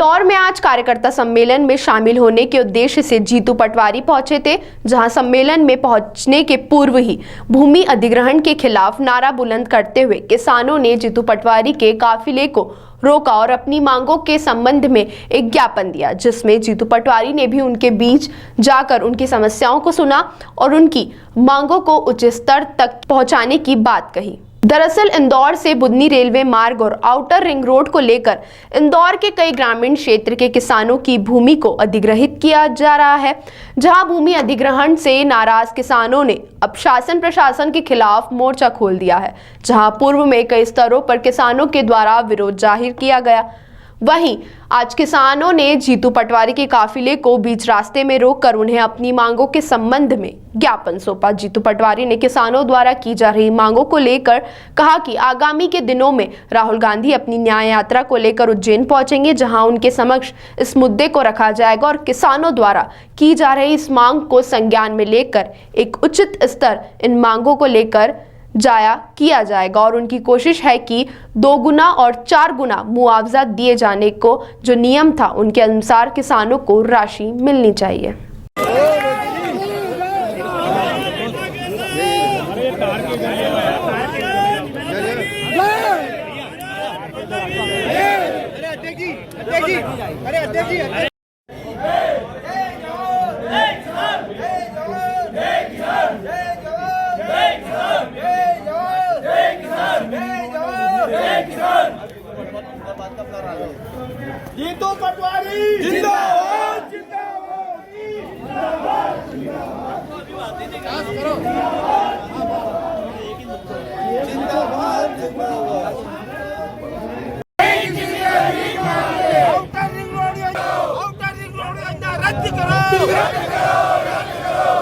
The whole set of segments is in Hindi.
इंदौर में आज कार्यकर्ता सम्मेलन में शामिल होने के उद्देश्य से जीतू पटवारी पहुंचे थे, जहां सम्मेलन में पहुंचने के पूर्व ही भूमि अधिग्रहण के खिलाफ नारा बुलंद करते हुए किसानों ने जीतू पटवारी के काफिले को रोका और अपनी मांगों के संबंध में एक ज्ञापन दिया, जिसमें जीतू पटवारी ने भी उनके बीच जाकर उनकी समस्याओं को सुना और उनकी मांगों को उच्च स्तर तक पहुंचाने की बात कही। दरअसल इंदौर से बुधनी रेलवे मार्ग और आउटर रिंग रोड को लेकर इंदौर के कई ग्रामीण क्षेत्र के किसानों की भूमि को अधिग्रहित किया जा रहा है, जहां भूमि अधिग्रहण से नाराज किसानों ने अब शासन प्रशासन के खिलाफ मोर्चा खोल दिया है, जहां पूर्व में कई स्तरों पर किसानों के द्वारा विरोध जाहिर किया गया। वहीं आज किसानों ने जीतू पटवारी के काफिले को बीच रास्ते में रोककर उन्हें अपनी मांगों के संबंध में ज्ञापन सौंपा। जीतू पटवारी ने किसानों द्वारा की जा रही मांगों को लेकर कहा कि आगामी के दिनों में राहुल गांधी अपनी न्याय यात्रा को लेकर उज्जैन पहुंचेंगे, जहां उनके समक्ष इस मुद्दे को रखा जाएगा और किसानों द्वारा की जा रही इस मांग को संज्ञान में लेकर एक उचित स्तर इन मांगों को लेकर जाया किया जाएगा और उनकी कोशिश है कि 2 गुना और 4 गुना मुआवजा दिए जाने को जो नियम था उनके अनुसार किसानों को राशि मिलनी चाहिए। जीतू पटवारी जिंदाबाद जिंदाबाद जिंदाबाद जिंदाबाद। आउटर रिंग रोड योजना रद्द करो,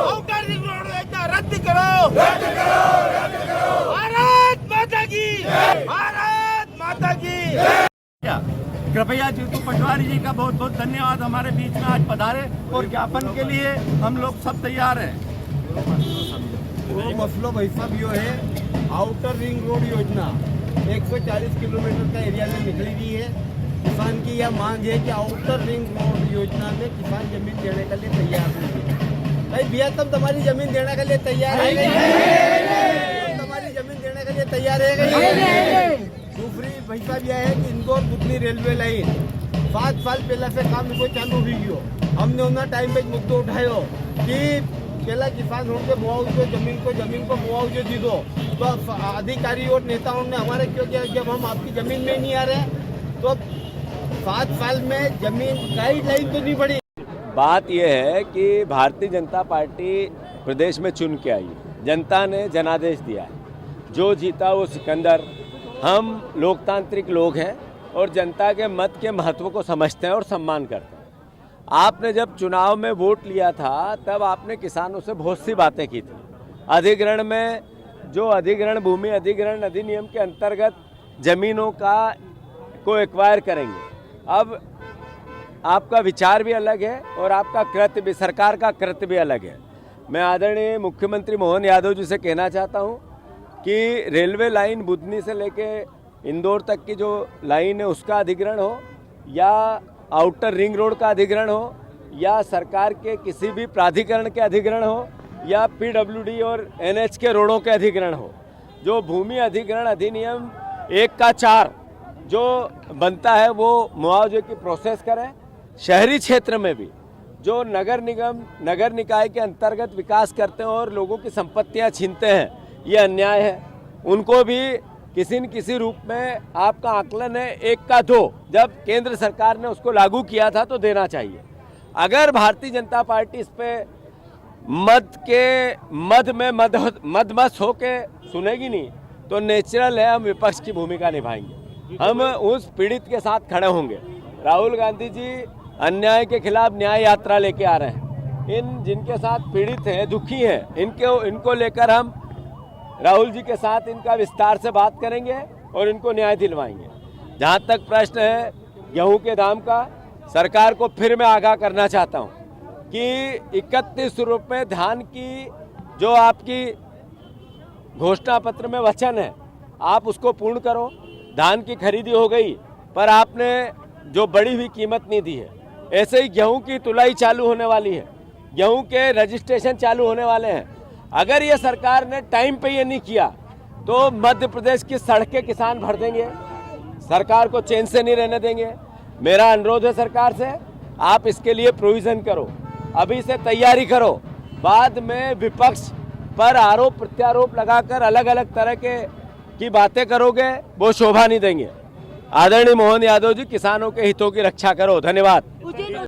आउटर रिंग रोड योजना रद्द करो। भारत माता की, भारत माता की। कृपया जीतू पटवारी जी का बहुत बहुत धन्यवाद, हमारे बीच में आज पधारे और ज्ञापन के लिए हम लोग सब तैयार हैं। वो मसलो भाई साहब यो है, आउटर रिंग रोड योजना 140 किलोमीटर का एरिया में निकली हुई है। किसान की यह मांग है कि आउटर रिंग रोड योजना में किसान जमीन देने के लिए तैयार है। भाई भैया तुम तुम्हारी जमीन देने के लिए तैयार है, तुम्हारी जमीन देने के लिए तैयार है। दूसरी भाई साहब यह है कि इंदौर बुधनी रेलवे लाइन 7 साल पहले से काम इनको चालू हुई हो। हमने उन्हें टाइम पे मुद्दे उठायो कि पहला किसान होंगे मुआवजे जमीन को मुआवजे दी दो, तो अधिकारी और नेताओं ने हमारे क्यों किया, जब हम आपकी जमीन में नहीं आ रहे तो 7 साल में जमीन गाइडलाइन तो नहीं बढ़ी। बात यह है कि भारतीय जनता पार्टी प्रदेश में चुन के आई, जनता ने जनादेश दिया है, जो जीता वो सिकंदर। हम लोकतांत्रिक लोग हैं और जनता के मत के महत्व को समझते हैं और सम्मान करते हैं। आपने जब चुनाव में वोट लिया था तब आपने किसानों से बहुत सी बातें की थी। अधिग्रहण में जो भूमि अधिग्रहण अधिनियम के अंतर्गत जमीनों को एक्वायर करेंगे, अब आपका विचार भी अलग है और आपका कृत्य भी, सरकार का कृत्य भी अलग है। मैं आदरणीय मुख्यमंत्री मोहन यादव जी से कहना चाहता हूँ कि रेलवे लाइन बुधनी से लेके इंदौर तक की जो लाइन है उसका अधिग्रहण हो, या आउटर रिंग रोड का अधिग्रहण हो, या सरकार के किसी भी प्राधिकरण के अधिग्रहण हो, या PWD और NH के रोडों के अधिग्रहण हो, जो भूमि अधिग्रहण अधिनियम 1 का 4 जो बनता है वो मुआवजे की प्रोसेस करें। शहरी क्षेत्र में भी जो नगर निकाय के अंतर्गत विकास करते हैं और लोगों की संपत्तियां छीनते हैं, ये अन्याय है। उनको भी किसी न किसी रूप में, आपका आकलन है 1 का 2, जब केंद्र सरकार ने उसको लागू किया था तो देना चाहिए। अगर भारतीय जनता पार्टी इस पे मदमस्त होके सुनेगी नहीं तो नेचुरल है हम विपक्ष की भूमिका निभाएंगे। हम उस पीड़ित के साथ खड़े होंगे। राहुल गांधी जी अन्याय के खिलाफ न्याय यात्रा लेके आ रहे हैं। जिनके साथ पीड़ित हैं, दुखी हैं, इनको लेकर हम राहुल जी के साथ इनका विस्तार से बात करेंगे और इनको न्याय दिलवाएंगे। जहाँ तक प्रश्न है गेहूं के दाम का, सरकार को फिर मैं आगाह करना चाहता हूँ कि 31 रुपये धान की जो आपकी घोषणा पत्र में वचन है, आप उसको पूर्ण करो। धान की खरीदी हो गई, पर आपने जो बढ़ी हुई कीमत नहीं दी है। ऐसे ही गेहूं की तुलाई चालू होने वाली है, गेहूं के रजिस्ट्रेशन चालू होने वाले हैं। अगर ये सरकार ने टाइम पे ये नहीं किया तो मध्य प्रदेश की सड़कें किसान भर देंगे, सरकार को चैन से नहीं रहने देंगे। मेरा अनुरोध है सरकार से, आप इसके लिए प्रोविज़न करो, अभी से तैयारी करो। बाद में विपक्ष पर आरोप प्रत्यारोप लगाकर अलग अलग तरह की बातें करोगे, वो शोभा नहीं देंगे। आदरणीय मोहन यादव जी, किसानों के हितों की रक्षा करो। धन्यवाद।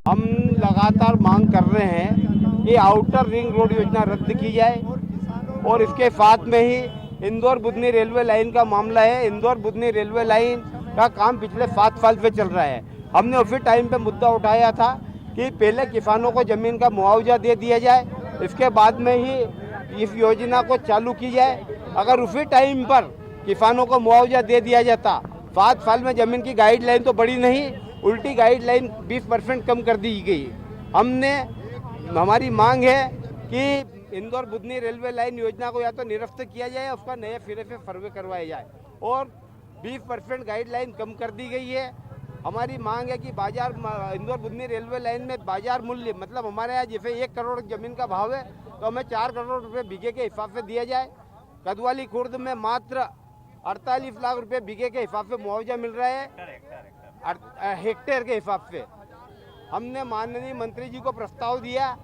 हम लगातार मांग कर रहे हैं कि आउटर रिंग रोड योजना रद्द की जाए और इसके साथ में ही इंदौर बुधनी रेलवे लाइन का मामला है। इंदौर बुधनी रेलवे लाइन का काम पिछले 7 साल से चल रहा है। हमने उसी टाइम पे मुद्दा उठाया था कि पहले किसानों को ज़मीन का मुआवजा दे दिया जाए, इसके बाद में ही इस योजना को चालू की जाए। अगर उसी टाइम पर किसानों को मुआवजा दे दिया जाता, 7 साल में ज़मीन की गाइडलाइन तो बढ़ी नहीं, उल्टी गाइडलाइन 20% कम कर दी गई। हमारी मांग है कि इंदौर बुधनी रेलवे लाइन योजना को या तो निरस्त किया जाए, उसका नए सिरे से सर्वे करवाया जाए और 20% गाइडलाइन कम कर दी गई है। हमारी मांग है कि बाजार इंदौर बुधनी रेलवे लाइन में बाजार मूल्य, मतलब हमारे यहाँ जैसे 1 करोड़ ज़मीन का भाव है तो हमें 4 करोड़ रुपये बीघे के हिसाब से दिया जाए। कदवाली खुर्द में मात्र 48 लाख रुपए बीघे के हिसाब से मुआवजा मिल रहा है, हेक्टेयर के हिसाब से। हमने माननीय मंत्री जी को प्रस्ताव दिया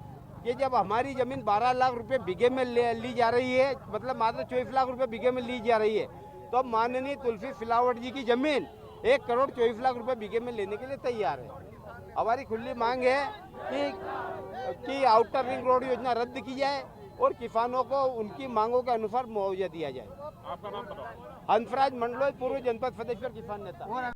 कि जब हमारी ज़मीन 12 लाख रुपए बीघे में ली जा रही है, मतलब मात्र 24 लाख रुपए बीघे में ली जा रही है, तो माननीय तुलसी सिलावट जी की ज़मीन 1 करोड़ 24 लाख रुपए बीघे में लेने के लिए तैयार है। हमारी खुली मांग है कि आउटर रिंग रोड योजना रद्द की जाए और किसानों को उनकी मांगों के अनुसार मुआवजा दिया जाए। हंसराज मंडलोई, पूर्व जनपद सदस्य किसान नेता।